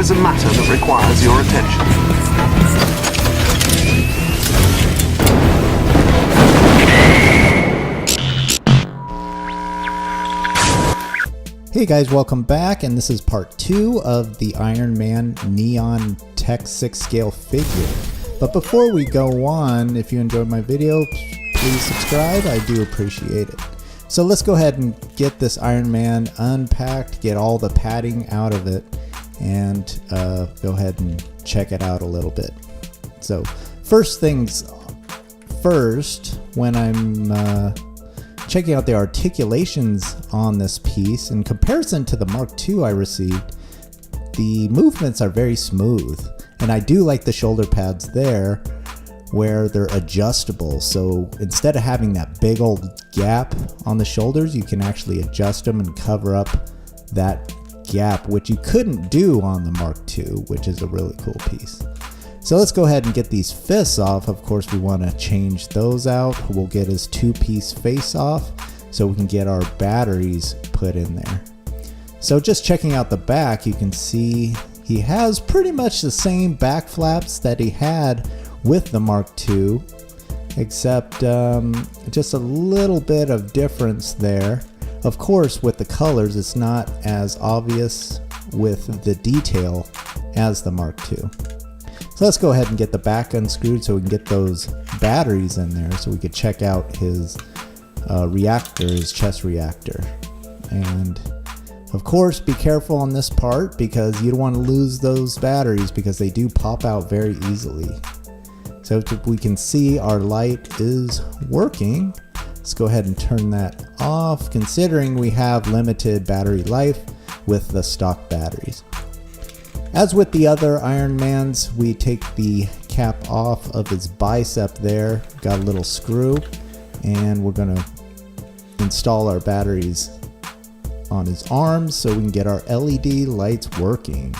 is a matter that requires your attention. Hey guys, welcome back, and this is part 2 of the Iron Man Neon Tech 6 scale figure. But before we go on, if you enjoyed my video, please subscribe. I do appreciate it. So let's go ahead and get this Iron Man unpacked, get all the padding out of it, and go ahead and check it out a little bit. So first things first, when I'm checking out the articulations on this piece, in comparison to the Mark II I received, the movements are very smooth. And I do like the shoulder pads there where they're adjustable. So instead of having that big old gap on the shoulders, you can actually adjust them and cover up that gap, which you couldn't do on the Mark II, which is a really cool piece. So let's go ahead and get these fists off. Of course, we want to change those out. We'll get his 2-piece face off so we can get our batteries put in there. So just checking out the back, you can see he has pretty much the same back flaps that he had with the Mark II, except just a little bit of difference there. Of course, with the colors, it's not as obvious with the detail as the Mark II. So let's go ahead and get the back unscrewed so we can get those batteries in there so we could check out his reactor, his chest reactor. And of course, be careful on this part because you don't want to lose those batteries because they do pop out very easily. So if we can see our light is working, let's go ahead and turn that off, considering we have limited battery life with the stock batteries. As with the other Iron Mans, we take the cap off of his bicep there, got a little screw, and we're going to install our batteries on his arms so we can get our LED lights working.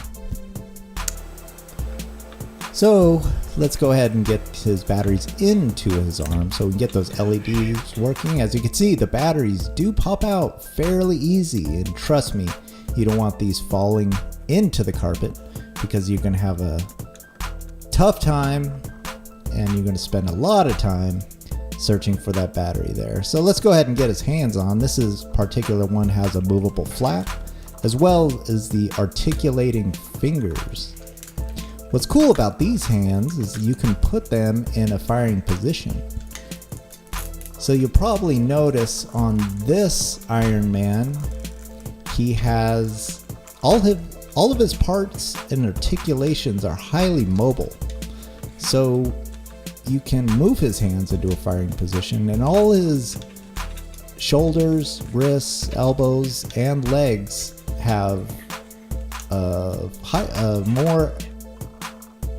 So let's go ahead and get his batteries into his arm so we can get those LEDs working. As you can see, the batteries do pop out fairly easy, and trust me, you don't want these falling into the carpet because you're going to have a tough time and you're going to spend a lot of time searching for that battery there. So let's go ahead and get his hands on. This particular one has a movable flap as well as the articulating fingers. What's cool about these hands is you can put them in a firing position. So you'll probably notice on this Iron Man, he has all of his parts and articulations are highly mobile. So you can move his hands into a firing position, and all his shoulders, wrists, elbows, and legs have a more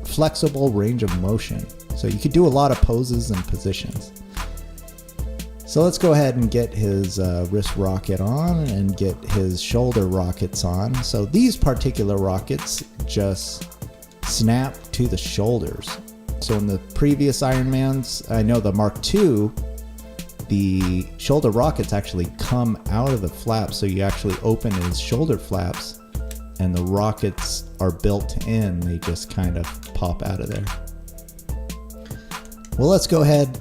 flexible range of motion. So you could do a lot of poses and positions. So let's go ahead and get his wrist rocket on and get his shoulder rockets on. So these particular rockets just snap to the shoulders. So in the previous Iron Mans, I know the Mark II, the shoulder rockets actually come out of the flaps. So you actually open his shoulder flaps and the rockets are built in. They just kind of pop out of there. Well, let's go ahead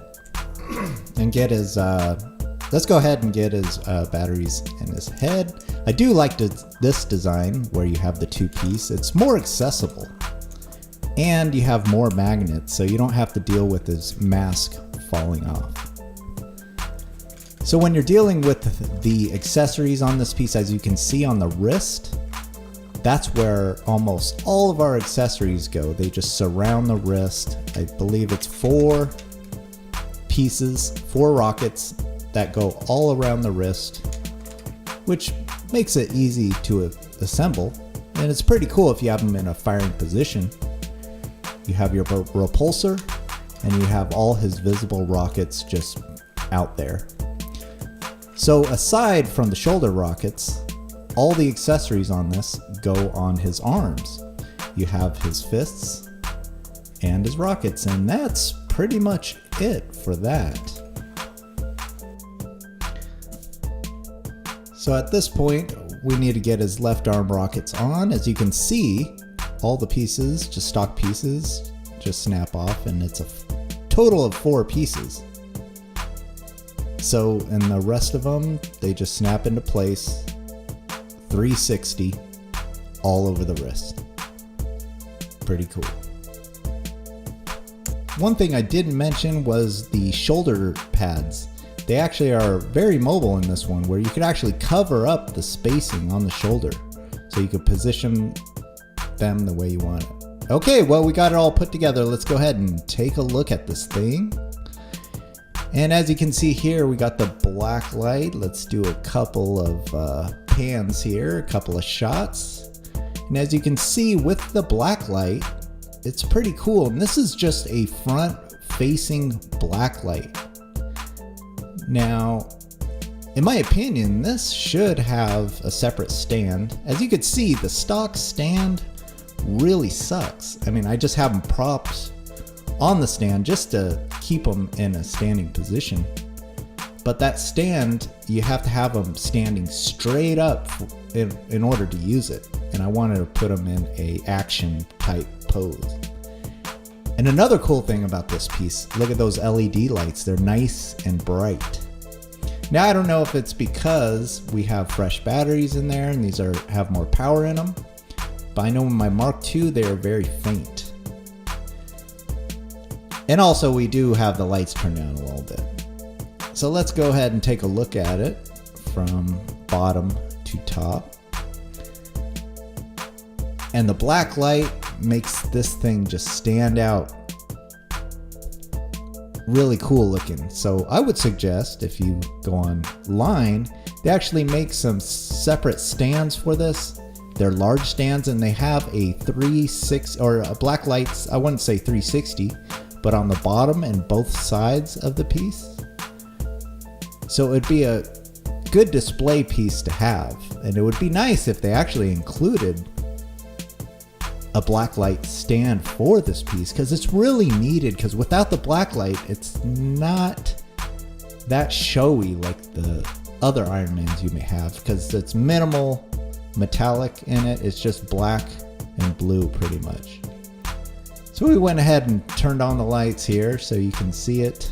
and get his batteries in his head. I do like this design where you have the 2-piece. It's more accessible and you have more magnets, so you don't have to deal with his mask falling off. So when you're dealing with the accessories on this piece, as you can see on the wrist, that's where almost all of our accessories go. They just surround the wrist. I believe it's 4 pieces, 4 rockets that go all around the wrist, which makes it easy to assemble. And it's pretty cool if you have them in a firing position. You have your repulsor and you have all his visible rockets just out there. So aside from the shoulder rockets, all the accessories on this go on his arms. You have his fists and his rockets, and that's pretty much it for that. So at this point, we need to get his left arm rockets on. As you can see, all the pieces, just stock pieces, just snap off, and it's a total of 4 pieces. So, and the rest of them, they just snap into place, 360, all over the wrist. Pretty cool. One thing I didn't mention was the shoulder pads. They actually are very mobile in this one, where you could actually cover up the spacing on the shoulder. So you could position them the way you want it. Okay, well, we got it all put together. Let's go ahead and take a look at this thing. And as you can see here, we got the Blacklight. Let's do a couple of pans here, a couple of shots. And as you can see with the Blacklight, it's pretty cool. And this is just a front-facing Blacklight. Now, in my opinion, this should have a separate stand. As you can see, the stock stand really sucks. I mean, I just have them propped on the stand just to keep them in a standing position. But that stand, you have to have them standing straight up in order to use it. And I wanted to put them in a action type pose. And another cool thing about this piece, look at those LED lights. They're nice and bright. Now, I don't know if it's because we have fresh batteries in there and these have more power in them, but I know in my Mark II, they are very faint. And also we do have the lights turned down a little bit. So let's go ahead and take a look at it from bottom to top. And the Blacklight makes this thing just stand out. Really cool looking. So I would suggest if you go online, they actually make some separate stands for this. They're large stands and they have a 360 or a Blacklights, I wouldn't say 360, but on the bottom and both sides of the piece. So it'd be a good display piece to have. And it would be nice if they actually included a Blacklight stand for this piece, because it's really needed, because without the Blacklight, it's not that showy like the other Iron Mans you may have, because it's minimal metallic in it. It's just black and blue pretty much. So we went ahead and turned on the lights here so you can see it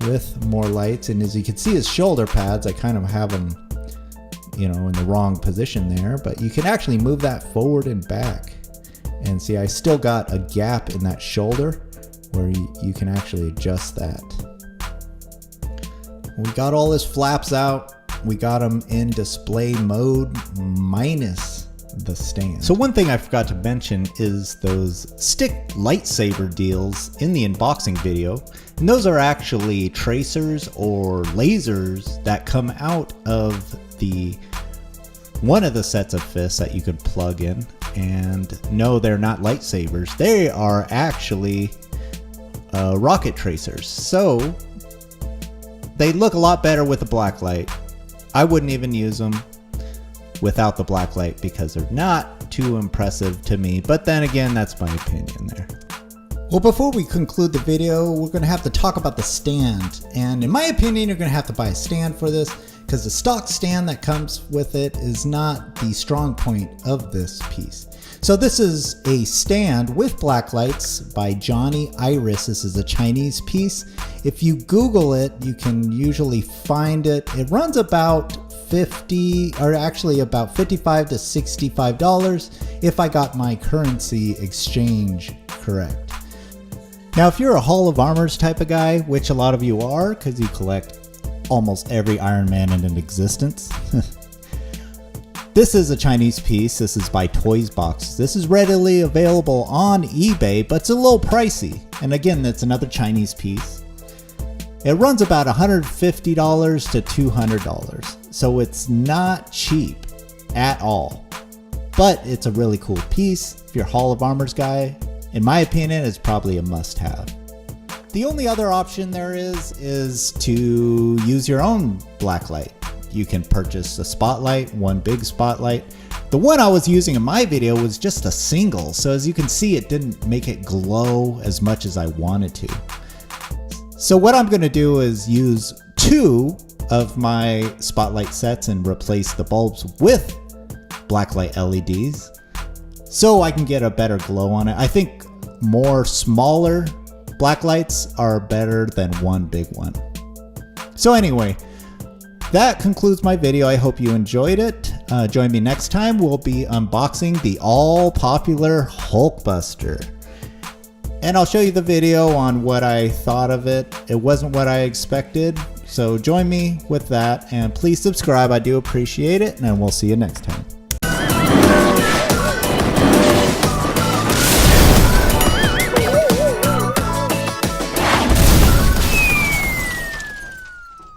with more lights. And as you can see his shoulder pads, I kind of have them, you know, in the wrong position there, but you can actually move that forward and back. And see, I still got a gap in that shoulder where you can actually adjust that. We got all his flaps out. We got them in display mode minus the stand. So one thing I forgot to mention is those stick lightsaber deals in the unboxing video. And those are actually tracers or lasers that come out of one of the sets of fists that you could plug in. And no, they're not lightsabers. They are actually rocket tracers. So they look a lot better with the Blacklight. I wouldn't even use them without the Blacklight because they're not too impressive to me. But then again, that's my opinion there. Well, before we conclude the video, we're going to have to talk about the stand. And in my opinion, you're going to have to buy a stand for this, because the stock stand that comes with it is not the strong point of this piece. So this is a stand with Blacklights by Johnny Iris. This is a Chinese piece. If you Google it, you can usually find it. It runs about $55 to $65 if I got my currency exchange correct. Now, if you're a Hall of Armors type of guy, which a lot of you are because you collect almost every Iron Man in existence. This is a Chinese piece. This is by Toys Box. This is readily available on eBay, but it's a little pricey. And again, that's another Chinese piece. It runs about $150 to $200. So it's not cheap at all, but it's a really cool piece. If you're a Hall of Armors guy, in my opinion, it's probably a must-have. The only other option there is to use your own Blacklight. You can purchase a spotlight, one big spotlight. The one I was using in my video was just a single, so as you can see, it didn't make it glow as much as I wanted to. So what I'm going to do is use 2 of my spotlight sets and replace the bulbs with Blacklight LEDs. so I can get a better glow on it. I think more smaller blacklights are better than one big one. So anyway, that concludes my video. I hope you enjoyed it. Join me next time. We'll be unboxing the all popular Hulkbuster. And I'll show you the video on what I thought of it. It wasn't what I expected. So join me with that, and please subscribe. I do appreciate it, and we'll see you next time.